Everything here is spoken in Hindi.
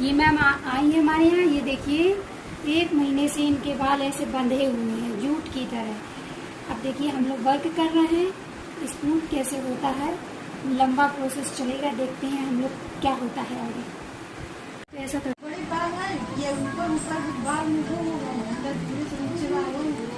ये मैम आई है हमारे यहाँ। ये देखिए 1 महीने से इनके बाल ऐसे बंधे हुए हैं जूट की तरह। अब देखिए हम लोग वर्क कर रहे हैं, स्मूथ कैसे होता है, लंबा प्रोसेस चलेगा, देखते हैं हम लोग क्या होता है आगे। तो ऐसा कर बड़े बाल है ये ऊपर बाल में वो अंदर धीरे से नीचे बाल